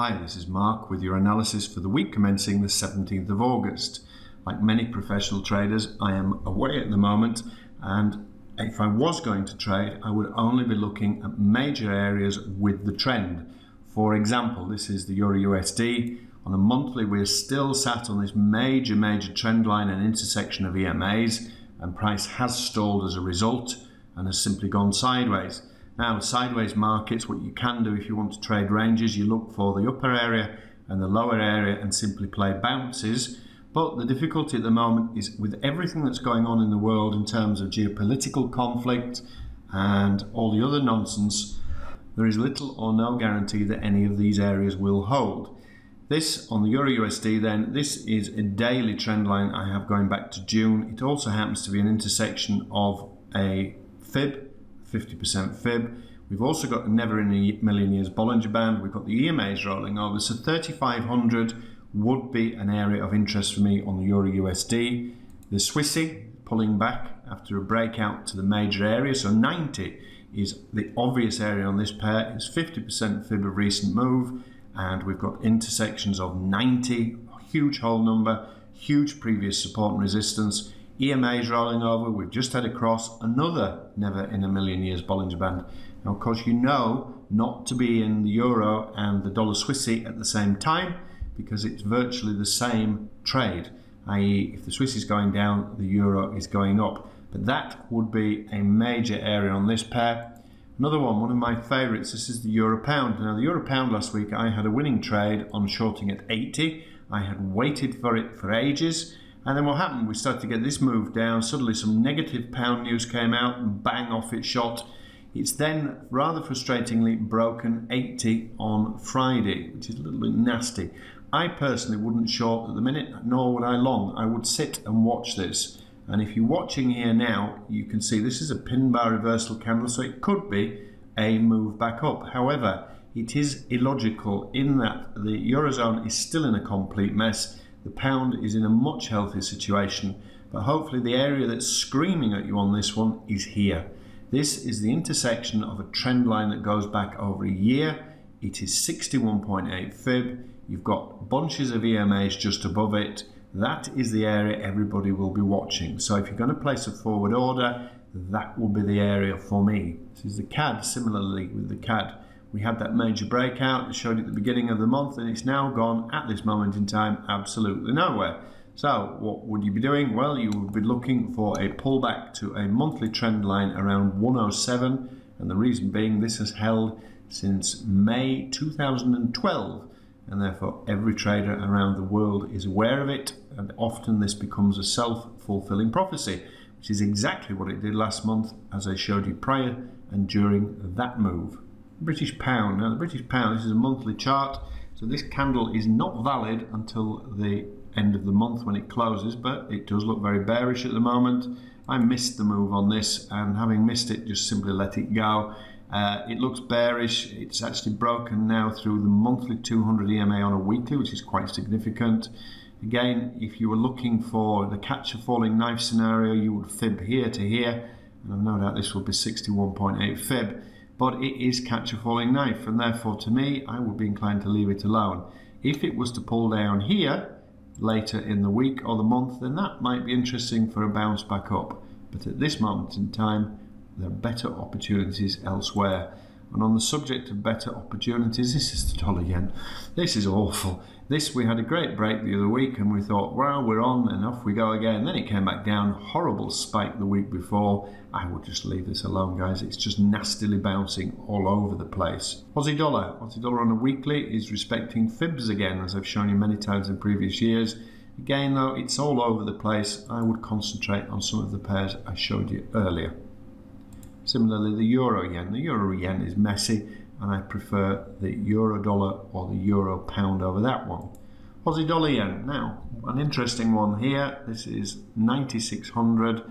Hi, this is Mark with your analysis for the week commencing the 17th of August. Like many professional traders, I am away at the moment, and if I was going to trade, I would only be looking at major areas with the trend. For example, this is the Euro USD. On a monthly, we're still sat on this major trend line and intersection of EMAs, and price has stalled as a result and has simply gone sideways. Now, sideways markets, what you can do if you want to trade ranges, you look for the upper area and the lower area and simply play bounces. But the difficulty at the moment is with everything that's going on in the world in terms of geopolitical conflict and all the other nonsense, there is little or no guarantee that any of these areas will hold. This on the Euro USD then, this is a daily trend line I have going back to June. It also happens to be an intersection of a fib, 50% fib. We've also got a never in a million years Bollinger Band. We've got the EMAs rolling over. So 3,500 would be an area of interest for me on the Euro USD. The Swissy pulling back after a breakout to the major area. So 90 is the obvious area on this pair. It's 50% fib of recent move. And we've got intersections of 90, huge whole number, huge previous support and resistance. EMA's rolling over. We've just had across another never in a million years Bollinger Band. Now, of course, you know not to be in the euro and the dollar Swissy at the same time because it's virtually the same trade, i.e. if the Swiss is going down, the euro is going up. But that would be a major area on this pair. Another one of my favourites, this is the euro pound. Now, the euro pound last week, I had a winning trade on shorting at 80. I had waited for it for ages. And then what happened? We started to get this move down. Suddenly some negative pound news came out and bang, off it shot. It's then rather frustratingly broken 80 on Friday, which is a little bit nasty. I personally wouldn't short at the minute, nor would I long. I would sit and watch this. And if you're watching here now, you can see this is a pin bar reversal candle, so it could be a move back up. However, it is illogical in that the Eurozone is still in a complete mess. The pound is in a much healthier situation, but hopefully the area that's screaming at you on this one is here. This is the intersection of a trend line that goes back over a year. It is 61.8 fib. You've got bunches of EMAs just above it. That is the area everybody will be watching. So if you're going to place a forward order, that will be the area for me. This is the CAD. Similarly with the CAD, we had that major breakout that showed at the beginning of the month, and it's now gone at this moment in time absolutely nowhere. So what would you be doing? Well, you would be looking for a pullback to a monthly trend line around 107, and the reason being this has held since May 2012, and therefore every trader around the world is aware of it, and often this becomes a self-fulfilling prophecy, which is exactly what it did last month, as I showed you prior and during that move. British pound. Now the British pound, this is a monthly chart, so this candle is not valid until the end of the month when it closes, but it does look very bearish at the moment. I missed the move on this, and having missed it, just simply let it go. It looks bearish. It's actually broken now through the monthly 200 EMA on a weekly, which is quite significant. Again, if you were looking for the catch a falling knife scenario, you would fib here to here, and I've no doubt this will be 61.8 fib. But it is catch a falling knife, and therefore to me, I would be inclined to leave it alone. If it was to pull down here later in the week or the month, then that might be interesting for a bounce back up. But at this moment in time, there are better opportunities elsewhere. And on the subject of better opportunities, this is the dollar yen. This is awful. We had a great break the other week and we thought, well, we're on and off we go again. Then it came back down, horrible spike the week before. I would just leave this alone, guys. It's just nastily bouncing all over the place. Aussie dollar on a weekly is respecting fibs again, as I've shown you many times in previous years. Again, though, it's all over the place. I would concentrate on some of the pairs I showed you earlier. Similarly, the euro yen. The euro yen is messy, and I prefer the euro dollar or the euro pound over that one. Aussie dollar yen. Now, an interesting one here. This is 9,600.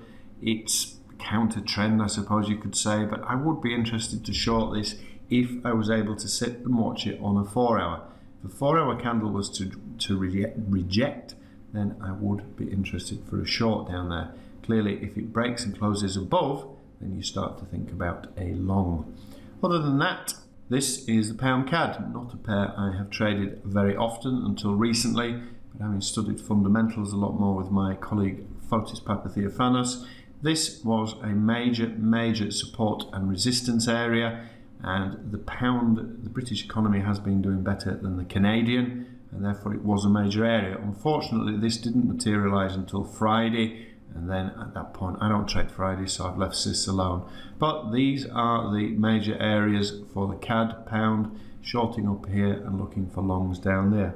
It's counter trend, I suppose you could say, but I would be interested to short this if I was able to sit and watch it on a 4-hour. If a 4-hour candle was to reject, then I would be interested for a short down there. Clearly, if it breaks and closes above, then you start to think about a long. Other than that, This is the pound CAD, not a pair I have traded very often until recently, but having studied fundamentals a lot more with my colleague Fotis Papatheophanos, this was a major support and resistance area, and the pound, the British economy has been doing better than the Canadian, and therefore it was a major area. Unfortunately, this didn't materialise until Friday, and then at that point, I don't trade Friday, so I've left this alone. But these are the major areas for the CAD pound, shorting up here and looking for longs down there.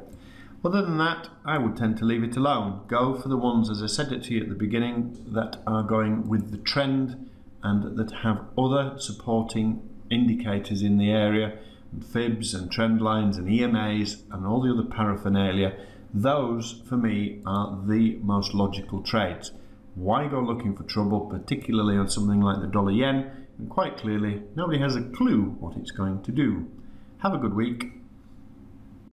Other than that, I would tend to leave it alone. Go for the ones, as I said it to you at the beginning, that are going with the trend and that have other supporting indicators in the area, and fibs and trend lines and EMAs and all the other paraphernalia. Those, for me, are the most logical trades. Why go looking for trouble, particularly on something like the dollar yen? And quite clearly, nobody has a clue what it's going to do. Have a good week.